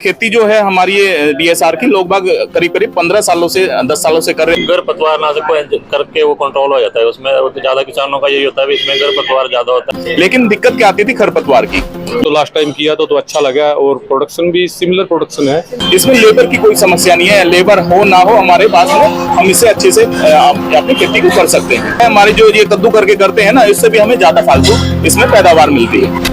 खेती जो है हमारी ये डीएसआर की लोग बाग करीब करीब 15 सालों से 10 सालों से कर रहे हैं। खरपतवार नाशक को करके वो कंट्रोल हो जाता है। उसमें ज्यादा किसानों का यही होता है, इसमें खरपतवार ज्यादा होता है। लेकिन दिक्कत क्या आती थी खरपतवार की? तो लास्ट टाइम किया तो अच्छा लगा और प्रोडक्शन भी सिमिलर प्रोडक्शन है। इसमें लेबर की कोई समस्या नहीं है, लेबर हो ना हो हमारे पास में हम इससे अच्छे से अपनी खेती को कर सकते हैं। हमारे जो ये कद्दू करके करते हैं ना, इससे भी हमें ज्यादा फालतू इसमें पैदावार मिलती है।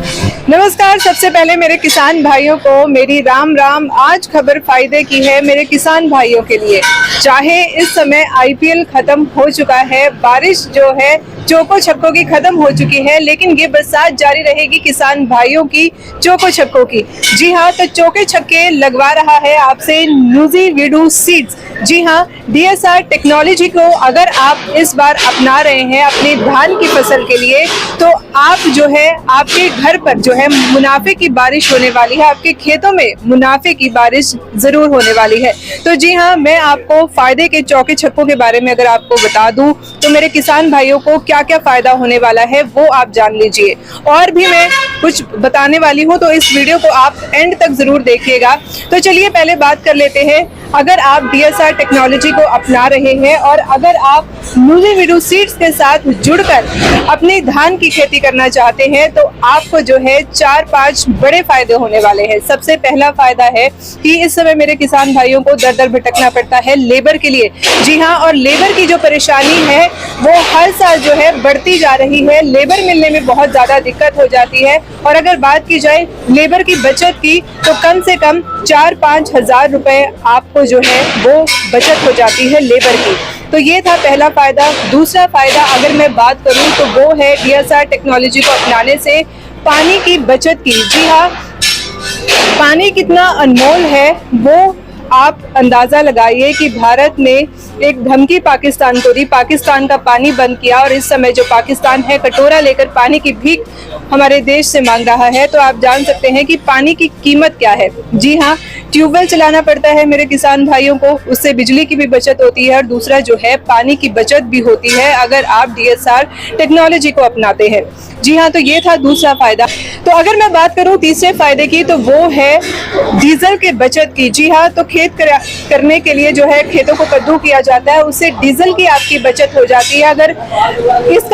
नमस्कार, सबसे पहले मेरे किसान भाइयों को मेरी राम राम। आज खबर फायदे की है मेरे किसान भाइयों के लिए। चाहे इस समय आईपीएल खत्म हो चुका है, बारिश जो है चौको छक्कों की खत्म हो चुकी है, लेकिन ये बरसात जारी रहेगी किसान भाइयों की चौको छक्कों की। जी हाँ, तो चौके छक्के लगवा रहा है आपसे नुज़ीवीडु सीड्स। जी हाँ, डीएसआर टेक्नोलॉजी को अगर आप इस बार अपना रहे हैं अपनी धान की फसल के लिए, तो आप जो है आपके घर पर जो है मुनाफे की बारिश होने वाली है, आपके खेतों में मुनाफे की बारिश जरूर होने वाली है। तो जी हाँ, मैं आपको फायदे के चौके छक्कों के बारे में अगर आपको बता दूं तो मेरे किसान भाइयों को क्या क्या फायदा होने वाला है वो आप जान लीजिए। और भी मैं कुछ बताने वाली हूँ, तो इस वीडियो को आप एंड तक जरूर देखिएगा। तो चलिए पहले बात कर लेते हैं। अगर आप डीएसआर टेक्नोलॉजी को अपना रहे हैं और अगर आप नुज़ीवीडु सीड्स के साथ जुड़कर अपनी धान की खेती करना चाहते हैं, तो आपको जो है 4-5 बड़े फायदे होने वाले हैं। सबसे पहला फायदा है कि इस समय मेरे किसान भाइयों को दर दर भटकना पड़ता है लेबर के लिए। जी हाँ, और लेबर की जो परेशानी है वो हर साल जो है बढ़ती जा रही है। लेबर मिलने में बहुत ज्यादा दिक्कत हो जाती है। और अगर बात की जाए लेबर की बचत की, तो कम से कम 4-5 हजार रुपए आपको जो है वो बचत हो जाती है लेबर की। तो ये था पहला फायदा। दूसरा फायदा अगर मैं बात करूं तो वो है डीएसआर टेक्नोलॉजी को अपनाने से पानी की बचत की। जी हाँ, पानी कितना अनमोल है वो आप अंदाजा लगाइए कि भारत ने एक धमकी पाकिस्तान को दी, पाकिस्तान का पानी बंद किया, और इस समय जो पाकिस्तान है कटोरा लेकर पानी की भीख हमारे देश से मांग रहा है। तो आप जान सकते हैं कि पानी की कीमत क्या है। जी हाँ, ट्यूबवेल चलाना पड़ता है मेरे किसान भाइयों को, उससे बिजली की भी बचत होती है और दूसरा जो है पानी की बचत भी होती है अगर आप डीएसआर टेक्नोलॉजी को अपनाते हैं। जी हाँ, तो ये था दूसरा फायदा। तो अगर मैं बात करूं तीसरे फायदे की, तो वो है डीजल के बचत की। जी हाँ, तो खेत करने के लिए जो है खेतों को कद्दू किया जाता है, उससे डीजल की आपकी बचत हो जाती है।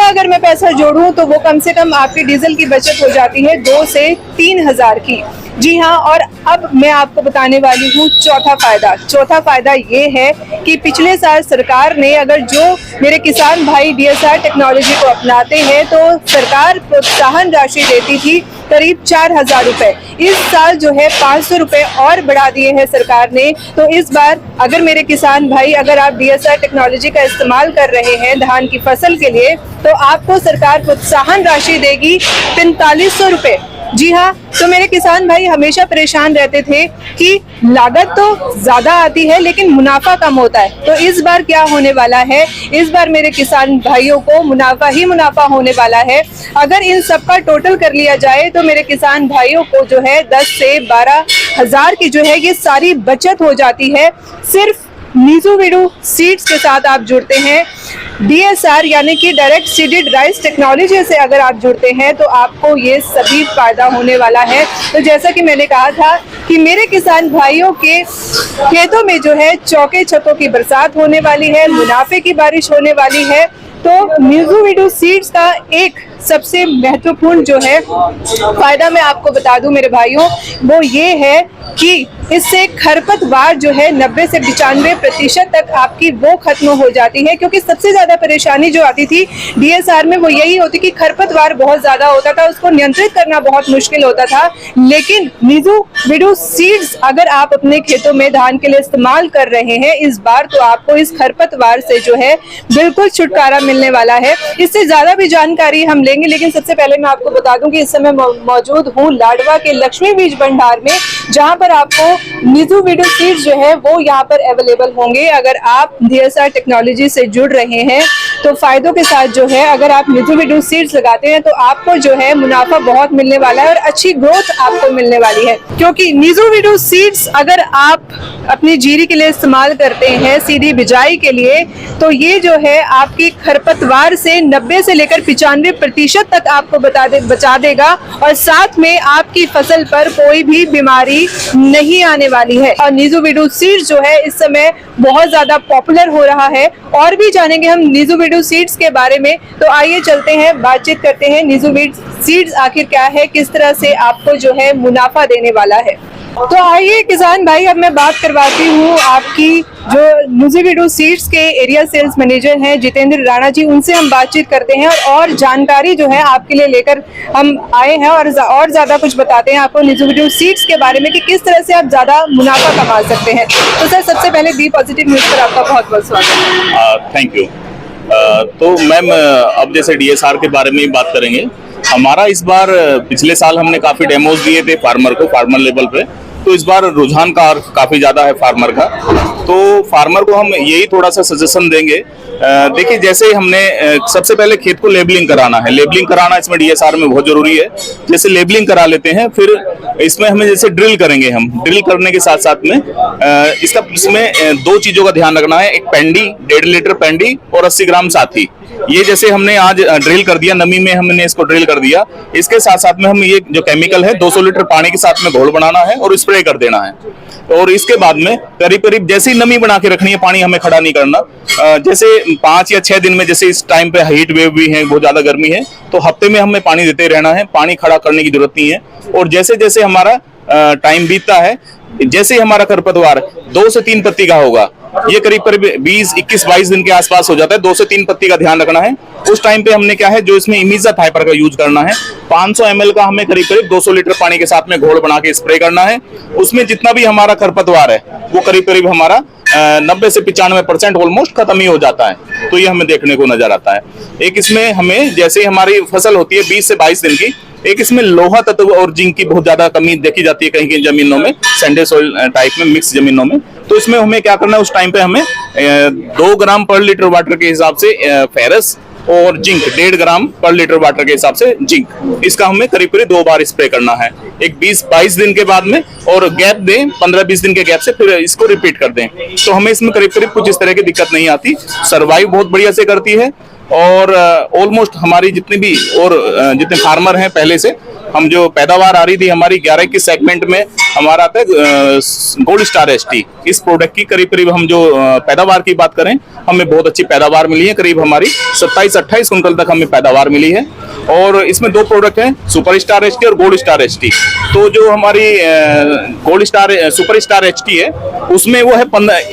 अगर मैं पैसा जोड़ूं तो वो कम से कम आपकी डीजल की बचत हो जाती है 2 से 3 हजार की। जी हाँ, और अब मैं आपको बताने वाली हूँ चौथा फायदा। चौथा फायदा ये है कि पिछले साल सरकार ने, अगर जो मेरे किसान भाई डीएसआर टेक्नोलॉजी को अपनाते हैं, तो सरकार प्रोत्साहन राशि देती थी करीब 4,000 रुपए। इस साल जो है 500 रुपए और बढ़ा दिए हैं सरकार ने। तो इस बार अगर मेरे किसान भाई, अगर आप डीएसआर टेक्नोलॉजी का इस्तेमाल कर रहे हैं धान की फसल के लिए, तो आपको सरकार प्रोत्साहन राशि देगी 4500 रुपए। जी हाँ, तो मेरे किसान भाई हमेशा परेशान रहते थे कि लागत तो ज्यादा आती है लेकिन मुनाफा कम होता है। तो इस बार क्या होने वाला है, इस बार मेरे किसान भाइयों को मुनाफा ही मुनाफा होने वाला है। अगर इन सब का टोटल कर लिया जाए तो मेरे किसान भाइयों को जो है 10 से 12 हजार की जो है ये सारी बचत हो जाती है। सिर्फ नुज़ीवीडु सीड्स के साथ आप जुड़ते हैं, डीएसआर यानी कि डायरेक्ट सीडेड राइस टेक्नोलॉजी से अगर आप जुड़ते हैं, तो आपको ये सभी फायदा होने वाला है। तो जैसा कि मैंने कहा था कि मेरे किसान भाइयों के खेतों में जो है चौके छक्कों की बरसात होने वाली है, मुनाफे की बारिश होने वाली है। तो नुज़ीवीडु सीड्स का एक सबसे महत्वपूर्ण जो है फायदा मैं आपको बता दूं मेरे भाइयों, वो ये है कि इससे खरपतवार जो है 90 से 95% तक आपकी वो खत्म हो जाती है। क्योंकि सबसे ज्यादा परेशानी जो आती थी डीएसआर में वो यही होती कि खरपतवार बहुत ज्यादा होता था, उसको नियंत्रित करना बहुत मुश्किल होता था। लेकिन नुज़ीवीडु सीड्स अगर आप अपने खेतों में धान के लिए इस्तेमाल कर रहे हैं इस बार, तो आपको इस खरपतवार से जो है बिल्कुल छुटकारा मिलने वाला है। इससे ज्यादा भी जानकारी हम लेंगे, लेकिन सबसे पहले मैं आपको बता दूं कि इस समय मौजूद हूँ लाडवा के लक्ष्मी बीज भंडार में, जहां पर आपको नुज़ीवीडु सीड्स जो है वो यहाँ पर अवेलेबल होंगे। अगर आप डीएसआर टेक्नोलॉजी से जुड़ रहे हैं तो फायदों के साथ जो है अगर आप निजुविडू सीड्स लगाते हैं तो आपको जो है मुनाफा बहुत मिलने वाला है और अच्छी ग्रोथ आपको मिलने वाली है, क्योंकि निजुविडू सीड्स अगर आप अपनी जीरी के लिए इस्तेमाल करते हैं सीधी बिजाई के लिए, तो ये जो है आपकी खरपतवार से 90 से लेकर 95% तक आपको बचा देगा और साथ में आपकी फसल पर कोई भी बीमारी नहीं आने वाली है। और निजुविडू सीड्स जो है इस समय बहुत ज्यादा पॉपुलर हो रहा है। और भी जानेंगे हम निजुविडू सीड्स के बारे में, तो आइए चलते हैं, बातचीत करते हैं निजुविडू सीड्स आखिर क्या है, किस तरह से आपको जो है मुनाफा देने वाला है। तो आइए किसान भाई, अब मैं बात करवाती हूँ आपकी जो निजुविडू सीड्स के एरिया सेल्स मैनेजर हैं जितेंद्र राणा जी, उनसे हम बातचीत करते हैं और जानकारी जो है आपके लिए लेकर हम आए हैं और ज्यादा कुछ बताते हैं आपको निजुविडू सीड्स के बारे में कि किस तरह से आप ज्यादा मुनाफा कमा सकते हैं। तो सर, सबसे पहले बी पॉजिटिव न्यूज पर आपका बहुत बहुत स्वागत है। Thank you. तो मैम, अब जैसे डीएसआर के बारे में ही बात करेंगे। हमारा इस बार, पिछले साल हमने काफी डेमोज दिए थे फार्मर लेवल पे, तो इस बार रुझान काफी ज्यादा है फार्मर का। तो फार्मर को हम यही थोड़ा सा सजेशन देंगे। देखिए, जैसे हमने सबसे पहले खेत को लेबलिंग कराना है। लेबलिंग कराना इसमें डीएसआर में बहुत जरूरी है। जैसे लेबलिंग करा लेते हैं, फिर इसमें हमें जैसे ड्रिल करेंगे। हम ड्रिल करने के साथ साथ में इसमें 2 चीजों का ध्यान रखना है। एक पेंडी, 1.5 लीटर पेंडी और 80 ग्राम साथी। ये जैसे हमने आज ड्रिल कर दिया, नमी में हमने इसको ड्रिल कर दिया। इसके साथ साथ में हम ये जो केमिकल है 200 लीटर पानी के साथ में घोल बनाना है और स्प्रे कर देना है। और इसके बाद में करीब करीब जैसे ही नमी बना के रखनी है, पानी हमें खड़ा नहीं करना। जैसे 5 या 6 दिन में, जैसे इस टाइम पे हीट वेव भी है, बहुत ज्यादा गर्मी है, तो हफ्ते में हमें पानी देते रहना है। पानी खड़ा करने की जरूरत नहीं है। और जैसे जैसे हमारा टाइम बीतता है, जैसे ही हमारा खरपतवार 2 से 3 पत्ती का होगा, ये करीब करीब 20, 21, 22 दिन के आसपास हो जाता है। 2 से 3 पत्ती का ध्यान रखना है। उस टाइम पे हमने क्या है, जो इसमें इमिज़ाथाइपर का यूज करना है। 500 ml का हमें करीब करीब 200 लीटर पानी के साथ में घोल बना के स्प्रे करना है। उसमें जितना भी हमारा खरपतवार है वो करीब करीब हमारा 90 से 95% ऑलमोस्ट खत्म ही हो जाता है। तो ये हमें देखने को नजर आता है। एक इसमें हमें, जैसे ही हमारी फसल होती है 20 से 22 दिन की, एक इसमें लोहा तत्व और जिंक की बहुत ज्यादा कमी देखी जाती है कहीं कहीं जमीनों में, सैंडल सॉइल टाइप में, मिक्स जमीनों में। तो इसमें हमें क्या करना है, उस टाइम पे हमें 2 ग्राम पर लीटर वाटर के हिसाब से फेरस और जिंक 1.5 ग्राम पर लीटर वाटर के हिसाब से जिंक, इसका हमें करीब करीब 2 बार स्प्रे करना है। एक 20-22 दिन के बाद में, और गैप दें 15-20 दिन के गैप से, फिर इसको रिपीट कर दें। तो हमें इसमें करीब करीब कुछ इस तरह की दिक्कत नहीं आती। सर्वाइव बहुत बढ़िया से करती है। और ऑलमोस्ट हमारी जितने फार्मर हैं, पहले से हम जो पैदावार आ रही थी हमारी 11-21 सेगमेंट में, हमारा आता है गोल्ड स्टार एसटी। इस प्रोडक्ट की करीब करीब हम जो पैदावार की बात करें, हमें बहुत अच्छी पैदावार मिली है। करीब हमारी 27-28 कुंटल तक हमें पैदावार मिली है। और इसमें 2 प्रोडक्ट हैं, सुपर स्टार एचटी और गोल्ड स्टार एचटी। तो जो हमारी सुपर स्टार एचटी है, उसमें वो है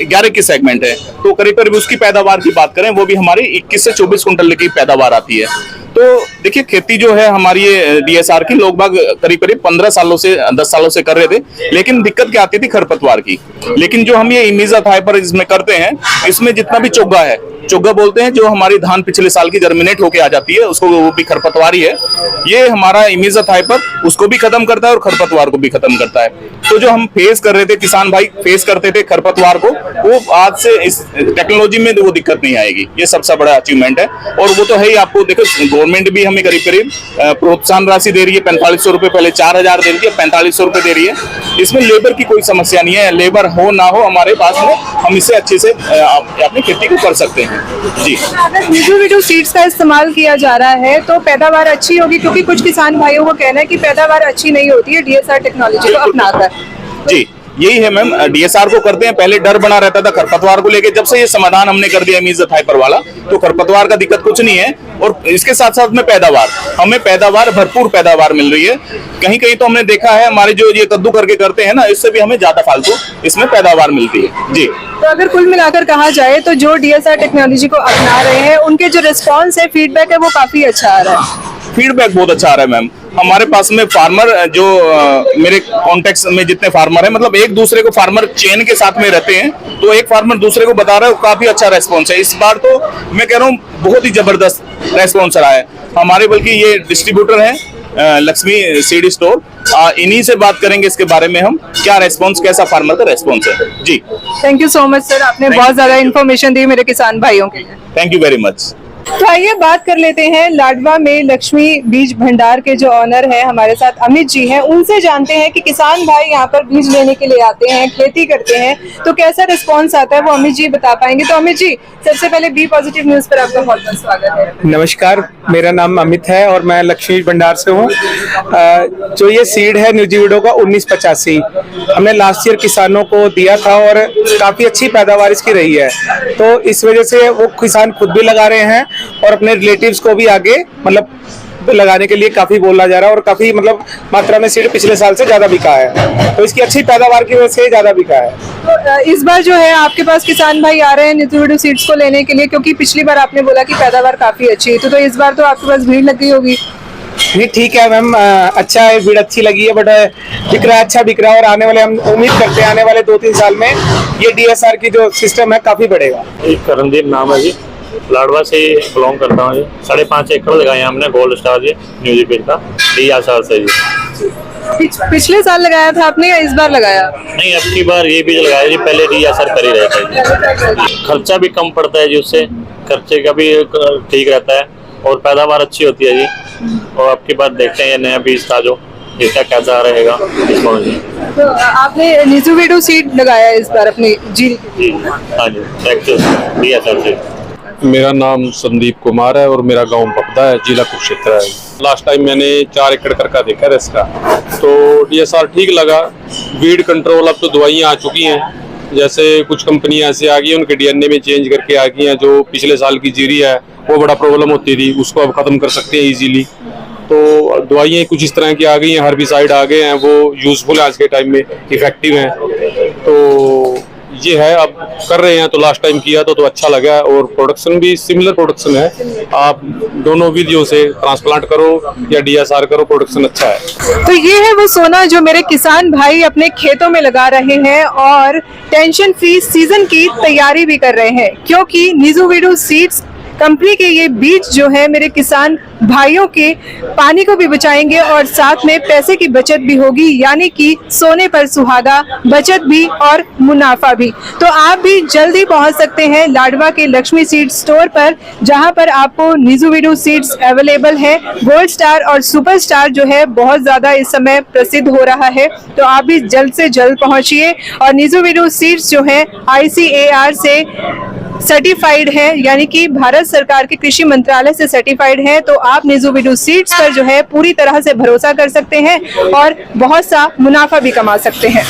11 की सेगमेंट है। तो करीब करीब उसकी पैदावार की बात करें, वो भी हमारी 21 से 24 कुंटल की पैदावार आती है। तो देखिए, खेती जो है हमारी ये डीएसआर की लोग बाग करीब करीब 15 सालों से 10 सालों से कर रहे थे, लेकिन दिक्कत क्या आती थी खरपतवार की। लेकिन जो हम ये इमिज़ाथाइपर इसमें करते हैं, इसमें जितना भी चोगा है, चोगा बोलते हैं, जो हमारी धान पिछले साल की जर्मिनेट होके आ जाती है, उसको, वो भी खरपतवार ही है। ये हमारा इमिज़ाथाइपर उसको भी खत्म करता है और खरपतवार को भी खत्म करता है। तो जो हम फेस कर रहे थे, किसान भाई फेस करते थे खरपतवार को, वो आज से इस टेक्नोलॉजी में वो दिक्कत नहीं आएगी। ये सबसे बड़ा अचीवमेंट है। और वो तो है ही, आपको देखो गवर्नमेंट भी हमें करीब करीब प्रोत्साहन राशि दे रही है। 4500 रुपए, पहले 4000 दे रही है, 4500 रुपए दे रही है। इसमें लेबर की कोई समस्या नहीं है। लेबर हो ना हो हमारे पास में, हम इससे अच्छे से अपनी खेती को कर सकते हैं। जी, अगर निजुविडू सीड्स का इस्तेमाल किया जा रहा है तो पैदावार अच्छी होगी, क्योंकि कुछ किसान भाइयों को कहना है कि पैदावार अच्छी नहीं होती है डीएसआर टेक्नोलॉजी को अपनाकर। जी, यही है मैम। डीएसआर को करते हैं, पहले डर बना रहता था खरपतवार को लेके। जब से ये समाधान हमने कर दिया इमिज़ाथाइपर वाला, तो खरपतवार का दिक्कत कुछ नहीं है। और इसके साथ साथ में पैदावार, हमें पैदावार, भरपूर पैदावार मिल रही है। कहीं कहीं तो हमने देखा है, हमारे जो ये कद्दू करके करते हैं ना, इससे भी हमें ज्यादा फालतू इसमें पैदावार मिलती है। जी, तो अगर कुल मिलाकर कहा जाए तो जो डीएसआर टेक्नोलॉजी को अपना रहे हैं, उनके जो रिस्पॉन्स है, फीडबैक है, वो काफी अच्छा आ रहा है। फीडबैक बहुत अच्छा आ रहा है मैम। हमारे पास में फार्मर जो मेरे कॉन्टेक्ट में जितने फार्मर हैं, मतलब एक दूसरे को फार्मर चेन के साथ में रहते हैं, तो एक फार्मर दूसरे को बता रहा है, काफी अच्छा रेस्पॉन्स है। इस बार तो मैं कह रहा हूँ बहुत ही जबरदस्त रेस्पॉन्स रहा है हमारे। बल्कि ये डिस्ट्रीब्यूटर हैं लक्ष्मी सीड स्टोर, इन्हीं से बात करेंगे इसके बारे में हम, क्या रेस्पॉन्स, कैसा फार्मर का रेस्पॉन्स है। जी, thank you so much sir, आपने बहुत ज्यादा इन्फॉर्मेशन दी मेरे किसान भाइयों के लिए। Thank you very much. तो आइए बात कर लेते हैं लाडवा में लक्ष्मी बीज भंडार के जो ऑनर है हमारे साथ अमित जी हैं, उनसे जानते हैं कि किसान भाई यहाँ पर बीज लेने के लिए आते हैं, खेती करते हैं, तो कैसा रिस्पांस आता है वो अमित जी बता पाएंगे। तो अमित जी, सबसे पहले बी पॉजिटिव न्यूज पर आपका बहुत बहुत स्वागत है। नमस्कार, मेरा नाम अमित है और मैं लक्ष्मी भंडार से हूँ। जो ये सीड है न्यूजीवीडो का 1985 हमने लास्ट ईयर किसानों को दिया था और काफी अच्छी पैदावार इसकी रही है, तो इस वजह से वो किसान खुद भी लगा रहे हैं और अपने रिलेटिव्स को भी आगे मतलब लगाने के लिए काफी बोला जा रहा है और काफी मतलब मात्रा में सीड पिछले साल से ज्यादा बिका है, तो इसकी अच्छी पैदावार की वजह से ज्यादा बिका है। तो इस बार जो है आपके पास किसान भाई आ रहे हैं न्यूजीवीडो सीड्स को लेने के लिए, क्योंकि पिछली बार आपने बोला कि पैदावार काफी अच्छी है, तो इस बार तो आपके पास भीड़ लग गई होगी। नहीं, ठीक है मैम, अच्छा है, भीड़ अच्छी लगी है, बट बिक रहा है, अच्छा बिक रहा है और आने वाले हम उम्मीद करते हैं आने वाले 2-3 साल में ये DSR की जो सिस्टम है काफी बढ़ेगा। करणदीप नाम है जी, लाडवा से बिलोंग करता हूँ जी। 5.5 एकड़ लगाए हमने गोल्ड स्टार जी न्यूजीपीड का DSR से जी। पिछले साल लगाया था आपने या इस बार लगाया? नहीं, अब की बार ये बीज लगाया जी, पहले DSR कर ही रहता है जी। खर्चा भी कम पड़ता है जी, उससे खर्चे का भी ठीक रहता है और पैदावार अच्छी होती है जी। और अब की बार देखते हैं ये नया बीज था जो इसका कैसा रहेगा रिस्पॉन्स जी। तो आपने न्यूजीवीडो सीड लगाया इस बार अपनी जी? जी हाँ जी, DSR से। मेरा नाम संदीप कुमार है और मेरा गांव पकदा है, जिला कुरुक्षेत्र है। लास्ट टाइम मैंने 4 एकड़ करका देखा है इसका, तो DSR ठीक लगा। वीड कंट्रोल, अब तो दवाइयाँ आ चुकी हैं, जैसे कुछ कंपनियां ऐसे आ गई उनके DNA में चेंज करके आ गई हैं। जो पिछले साल की जीरी है वो बड़ा प्रॉब्लम होती थी, उसको अब खत्म कर सकते हैं इजीली। तो दवाइयाँ कुछ इस तरह की आ गई हैं, हर्बिसाइड आ गए हैं, वो यूजफुल है आज के टाइम में, इफेक्टिव हैं। तो ये है, अब कर रहे हैं, तो लास्ट टाइम किया तो अच्छा लगा और प्रोडक्शन भी सिमिलर प्रोडक्शन है। आप दोनों विधियों से ट्रांसप्लांट करो या DSR करो, प्रोडक्शन अच्छा है। तो ये है वो सोना जो मेरे किसान भाई अपने खेतों में लगा रहे हैं और टेंशन फ्री सीजन की तैयारी भी कर रहे हैं, क्योंकि न्यूजीवीडो सीड्स कंपनी के ये बीज जो है मेरे किसान भाइयों के पानी को भी बचाएंगे और साथ में पैसे की बचत भी होगी, यानी कि सोने पर सुहागा, बचत भी और मुनाफा भी। तो आप भी जल्दी पहुंच सकते हैं लाडवा के लक्ष्मी सीड स्टोर पर, जहां पर आपको न्यूजीवीडो सीड्स अवेलेबल है। गोल्ड स्टार और सुपर स्टार जो है बहुत ज्यादा इस समय प्रसिद्ध हो रहा है, तो आप भी जल्द से जल्द पहुंचिए। और न्यूजीवीडो सीड्स जो है ICAR से सर्टिफाइड है, यानी कि भारत सरकार के कृषि मंत्रालय से सर्टिफाइड है, तो आप न्यूजीवीडो सीड्स पर जो है पूरी तरह से भरोसा कर सकते हैं और बहुत सा मुनाफा भी कमा सकते हैं।